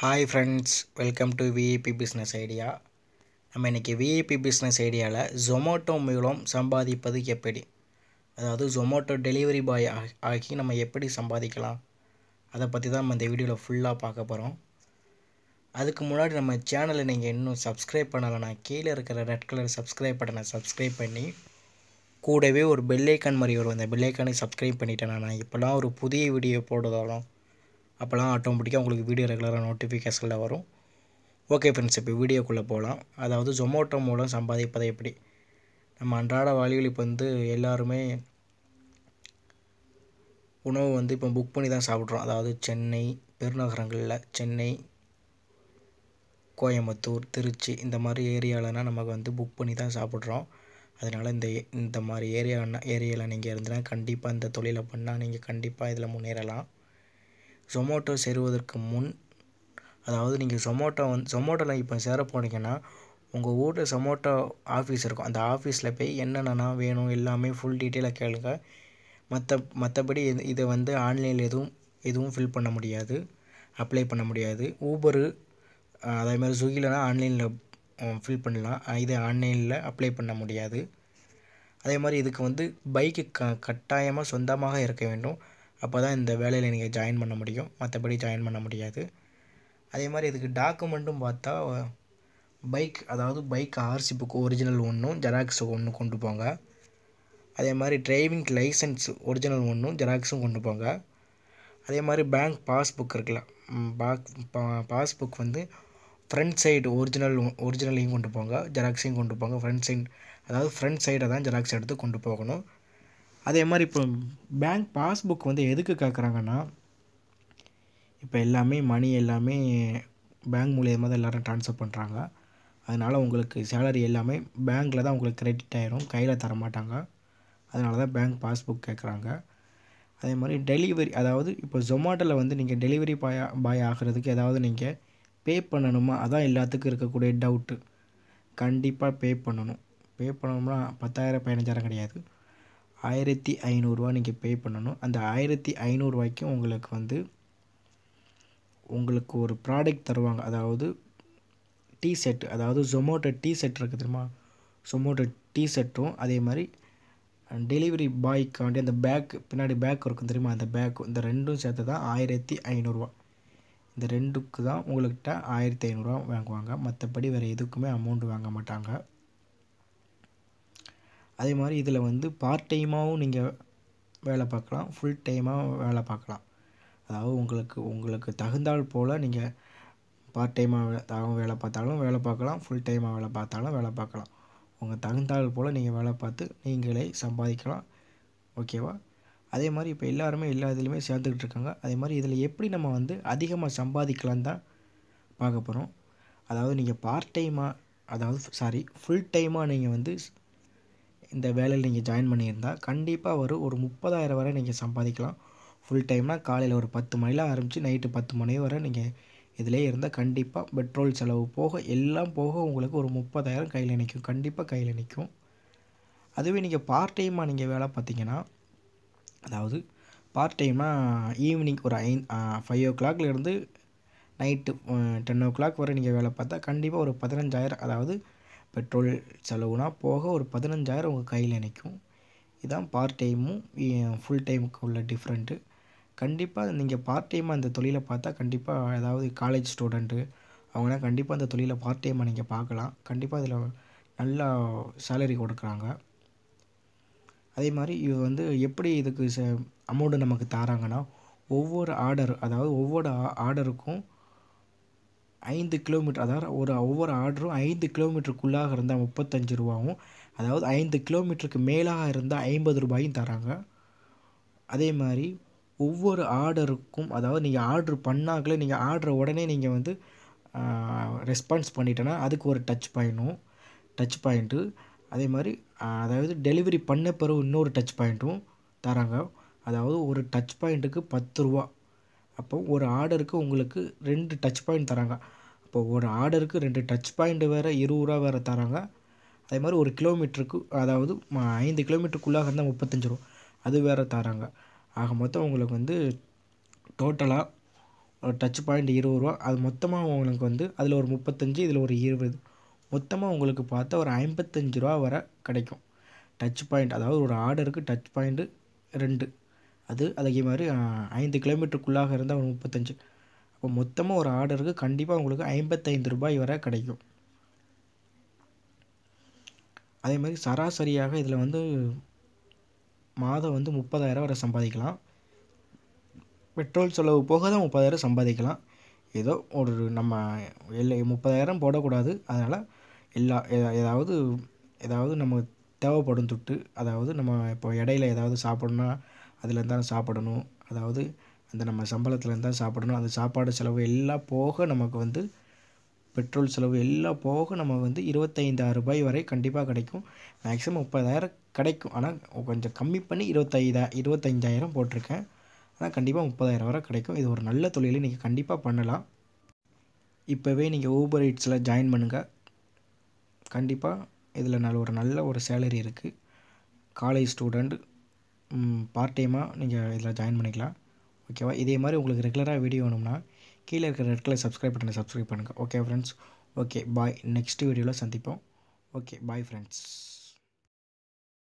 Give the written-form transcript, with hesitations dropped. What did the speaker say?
Hi friends, welcome to VIP business idea. நம்ம இன்றைக்கி VIP business ஐடியாவில் ஜொமேட்டோ மூலம் சம்பாதிப்பது எப்படி, அதாவது ஜொமேட்டோ டெலிவரி பாய் ஆகி நம்ம எப்படி சம்பாதிக்கலாம், அதை பற்றி தான் நம்ம இந்த வீடியோவில் ஃபுல்லாக பார்க்க போகிறோம். அதுக்கு முன்னாடி நம்ம சேனலை நீங்கள் இன்னும் சப்ஸ்கிரைப் பண்ணலைன்னா கீழே இருக்கிற ரெட் கலர் சப்ஸ்கிரைப் பட்டனை சப்ஸ்கிரைப் பண்ணி கூடவே ஒரு பெல்லைக்கான் மாதிரி வரும், அந்த பெல்லைக்கானை சப்ஸ்கிரைப் பண்ணிட்டேன். நான் இப்போலாம் ஒரு புதிய வீடியோ போடுறதாலும் அப்போலாம் ஆட்டோமேட்டிக்காக உங்களுக்கு வீடியோ ரெகுலராக நோட்டிஃபிகேஷனில் வரும். ஓகே ஃப்ரெண்ட்ஸ், இப்போ வீடியோக்குள்ளே போகலாம். அதாவது ஜொமேட்டோ மூலம் சம்பாதிப்பதை எப்படி. நம்ம அன்றாட வாழ்வில் இப்போ எல்லாருமே உணவு இப்போ புக் பண்ணி தான் சாப்பிட்றோம். அதாவது சென்னை பெருநகரங்களில் சென்னை, கோயம்புத்தூர், திருச்சி இந்த மாதிரி ஏரியாவிலனா நமக்கு புக் பண்ணி தான் சாப்பிட்றோம். அதனால் இந்த மாதிரி ஏரியாவில் நீங்கள் இருந்தனா கண்டிப்பாக இந்த தொழிலை பண்ணால் நீங்கள் கண்டிப்பாக இதில் முன்னேறலாம். ஜொமேட்டோ சேருவதற்கு முன், அதாவது நீங்கள் ஜொமேட்டோவில் இப்போ சேர போனீங்கன்னா உங்கள் ஊரில் ஜொமேட்டோ ஆஃபீஸ் இருக்கும். அந்த ஆஃபீஸில் போய் என்னென்னா வேணும் எல்லாமே ஃபுல் டீட்டெயிலாக கேளுங்க. மற்றபடி இதை ஆன்லைனில் எதுவும் ஃபில் பண்ண முடியாது, அப்ளை பண்ண முடியாது. ஊபரு அதேமாதிரி ஸ்விக்கிலனா ஆன்லைனில் ஃபில் பண்ணலாம், இது ஆன்லைனில் அப்ளை பண்ண முடியாது. அதே மாதிரி இதுக்கு பைக்கு கட்டாயமாக சொந்தமாக இருக்க வேண்டும். அப்போ தான் இந்த வேலையில் நீங்கள் ஜாயின் பண்ண முடியும், மற்றபடி ஜாயின் பண்ண முடியாது. அதே மாதிரி இதுக்கு டாக்குமெண்ட்டும் பார்த்தா அதாவது பைக் ஆர்சி புக் ஒரிஜினல் ஒன்றும் ஜெராக்ஸ் ஒன்று கொண்டு போங்க. அதே மாதிரி டிரைவிங் லைசன்ஸ் ஒரிஜினல் ஒன்றும் ஜெராக்ஸும் கொண்டு போங்க. அதே மாதிரி பேங்க் பாஸ்புக் இருக்குல்ல, பாஸ்புக் ஃப்ரண்ட் சைடு ஒரிஜினலையும் கொண்டு போங்க, ஜெராக்ஸையும் கொண்டு போங்க. ஃப்ரண்ட் சைடை தான் ஜெராக்ஸ் எடுத்து கொண்டு போகணும். அதே மாதிரி இப்போ பேங்க் பாஸ்புக் எதுக்கு கேட்குறாங்கன்னா, இப்போ மணி எல்லாமே பேங்க் மூலியமாக தான் எல்லோரும் ட்ரான்ஸ்ஃபர் பண்ணுறாங்க. அதனால் உங்களுக்கு சேலரி எல்லாமே பேங்க்கில் தான் உங்களுக்கு கிரெடிட் ஆகிரும், கையில் தர மாட்டாங்க. அதனால தான் பேங்க் பாஸ்புக் கேட்குறாங்க. அதே மாதிரி டெலிவரி, அதாவது இப்போ ஜொமேட்டோவில் நீங்கள் டெலிவரி பாய் ஆகிறதுக்கு ஏதாவது நீங்கள் பே பண்ணணுமா, அதான் எல்லாத்துக்கும் இருக்கக்கூடிய டவுட்டு. கண்டிப்பாக பே பண்ணணும்னா 10,000 15,000 கிடையாது, 1,500 ரூபா நீங்கள் பே பண்ணணும். அந்த 1,500 ரூபாய்க்கும் உங்களுக்கு ஒரு ப்ராடக்ட் தருவாங்க. அதாவது டிஷர்ட், அதாவது ஜொமேட்டோ டிஷர்ட் இருக்குது தெரியுமா, ஜொமேட்டோ டிஷர்ட்டும் அதே மாதிரி டெலிவரி பாய்க்காண்டி அந்த பின்னாடி பேக் இருக்கும் தெரியுமா, அந்த பேக், இந்த ரெண்டும் சேர்த்து தான் 1,500 ரூபா. இந்த ரெண்டுக்கு தான் உங்கள்கிட்ட 1,500 ரூபா வாங்குவாங்க, மற்றபடி வேறு எதுக்குமே அமௌண்ட் வாங்க மாட்டாங்க. அதே மாதிரி இதில் பார்ட் டைமாகவும் நீங்கள் வேலை பார்க்கலாம், ஃபுல் டைமாக வேலை பார்க்கலாம். அதாவது உங்களுக்கு தகுந்தால் போல் நீங்கள் பார்ட் டைமாக வேலை பார்த்தாலும் ஃபுல் டைமாக வேலை பார்த்தாலும் வேலை பார்க்கலாம். உங்கள் தகுந்தால் போல் நீங்கள் வேலை பார்த்து நீங்களே சம்பாதிக்கலாம். ஓகேவா? அதே மாதிரி இப்போ எல்லாருமே எல்லா இதுலேயுமே சேர்ந்துக்கிட்டு இருக்காங்க. அதே மாதிரி இதில் எப்படி நம்ம அதிகமாக சம்பாதிக்கலான்னு தான் பார்க்க போகிறோம். அதாவது நீங்கள் ஃபுல் டைமாக நீங்கள் இந்த வேலையில் நீங்கள் ஜாயின் பண்ணியிருந்தால் கண்டிப்பாக ஒரு 30,000 வரை நீங்கள் சம்பாதிக்கலாம். ஃபுல் டைம்னால் காலையில் ஒரு 10 மணியில் ஆரம்பித்து நைட்டு 10 மணி வரை நீங்கள் இதிலே இருந்தால் கண்டிப்பாக பெட்ரோல் செலவு போக எல்லாம் போக உங்களுக்கு ஒரு 30,000 கையில் நிற்கும், கண்டிப்பாக கையில் நிற்கும். அதுவே நீங்கள் பார்ட் டைமாக நீங்கள் வேலை பார்த்தீங்கன்னா, அதாவது பார்ட் டைமாக ஈவினிங் ஒரு 5 o'clockலேருந்து நைட்டு 10 o'clock வரை நீங்கள் வேலை பார்த்தா கண்டிப்பாக ஒரு 15,000, அதாவது பெட்ரோல் செலவுனா போக ஒரு 15,000 உங்கள் கையில் நிற்கும். இதுதான் பார்ட் டைமும் ஃபுல் டைமுக்கு உள்ள டிஃப்ரெண்ட்டு. கண்டிப்பாக நீங்கள் பார்ட் டைமாக இந்த தொழிலை பார்த்தா கண்டிப்பாக, அதாவது காலேஜ் ஸ்டூடெண்ட்டு அவங்களாம் கண்டிப்பாக இந்த தொழிலை பார்ட் டைமாக நீங்கள் பார்க்கலாம். கண்டிப்பாக இதில் நல்லா சேலரி கொடுக்குறாங்க. அதே மாதிரி இது எப்படி இதுக்கு அமௌண்ட்டு நமக்கு தராங்கன்னா, ஒவ்வொரு ஆர்டருக்கும் 5 கிலோமீட்டர், அதாவது ஒவ்வொரு ஆர்டரும் 5 கிலோமீட்டருக்குள்ளாக இருந்தால் 35 ரூபாவும், அதாவது 5 கிலோமீட்டருக்கு மேலாக இருந்தால் 50 ரூபாயும் தராங்க. அதே மாதிரி ஒவ்வொரு ஆர்டருக்கும், அதாவது நீங்கள் ஆர்டர் பண்ணாங்களே, நீங்கள் ஆர்டரை உடனே நீங்கள் ரெஸ்பான்ஸ் பண்ணிட்டேன்னா அதுக்கு ஒரு டச் பாயிண்ட்டு. அதே மாதிரி அதாவது டெலிவரி பண்ண பிறகு இன்னொரு டச் பாயிண்ட்டும் தராங்க. அதாவது ஒரு டச் பாயிண்ட்டுக்கு 10 ரூபா. அப்போ ஒரு ஆர்டருக்கு உங்களுக்கு 2 டச் பாயிண்ட் தராங்க. அப்போ ஒரு ஆர்டருக்கு 2 டச் பாயிண்ட் வேறு 20 ரூபா வேறு தராங்க. அதே மாதிரி ஒரு கிலோமீட்டருக்கு, அதாவது 5 கிலோமீட்டருக்குள்ளாக இருந்தால் 35 ரூபா அது வேறு தராங்க. ஆக மொத்தம் உங்களுக்கு டோட்டலாக டச் பாயிண்ட் ரூ. 20. அது மொத்தமாக உங்களுக்கு வந்து அதில் ஒரு 35, இதில் ஒரு 20, மொத்தமாக உங்களுக்கு பார்த்தா ஒரு ரூ. 55 வரை கிடைக்கும். டச் பாயிண்ட் அதாவது ஒரு ஆர்டருக்கு டச் பாயிண்ட்டு 2, அதே மாதிரி 5 கிலோமீட்டருக்குள்ளாக இருந்தால் ஒரு 35. அப்போ மொத்தமாக ஒரு ஆர்டருக்கு கண்டிப்பாக உங்களுக்கு ரூ. 55 வரை கிடைக்கும். அதே மாதிரி சராசரியாக இதில் வந்து மாதம் வந்து 30,000 வரை சம்பாதிக்கலாம். பெட்ரோல் செலவு போக தான் 30,000 சம்பாதிக்கலாம். ஏதோ ஒரு நம்ம 30,000 போடக்கூடாது. அதனால் ஏதாவது நம்ம தேவைப்படும் துட்டு, அதாவது நம்ம இப்போ இடையில ஏதாவது சாப்பிட்ணுன்னா அதுலேருந்து தான் சாப்பிடணும். அதாவது அந்த நம்ம சம்பளத்துலேருந்து தான் சாப்பிடணும். அந்த சாப்பாடு செலவு எல்லாம் போக நமக்கு வந்து பெட்ரோல் செலவு எல்லாம் போக நமக்கு வந்து ரூ. 25,000 வரை கண்டிப்பாக கிடைக்கும். மேக்ஸிமம் 30,000 கிடைக்கும். ஆனால் கொஞ்சம் கம்மி பண்ணி 25,000 போட்டிருக்கேன். ஆனால் கண்டிப்பாக 30,000 வரை கிடைக்கும். இது ஒரு நல்ல தொழில், நீங்கள் கண்டிப்பாக பண்ணலாம். இப்போவே நீங்கள் ஊபர் ஈட்ஸில் ஜாயின் பண்ணுங்கள். கண்டிப்பாக இதில் ஒரு நல்ல ஒரு சேலரி இருக்குது. காலேஜ் ஸ்டூடெண்ட் பார்ட் டைமாக நீங்கள் இதில் ஜாயின் பண்ணிக்கலாம். ஓகேவா? இதே மாதிரி உங்களுக்கு ரெகுலராக வீடியோ வேணும்னா கீழே இருக்கிற ரெட் கலர் சப்ஸ்கிரைப் பட்டனை சப்ஸ்கிரைப் பண்ணுங்கள். Okay friends. Okay bye. Next வீடியோவில் சந்திப்போம். Okay bye friends.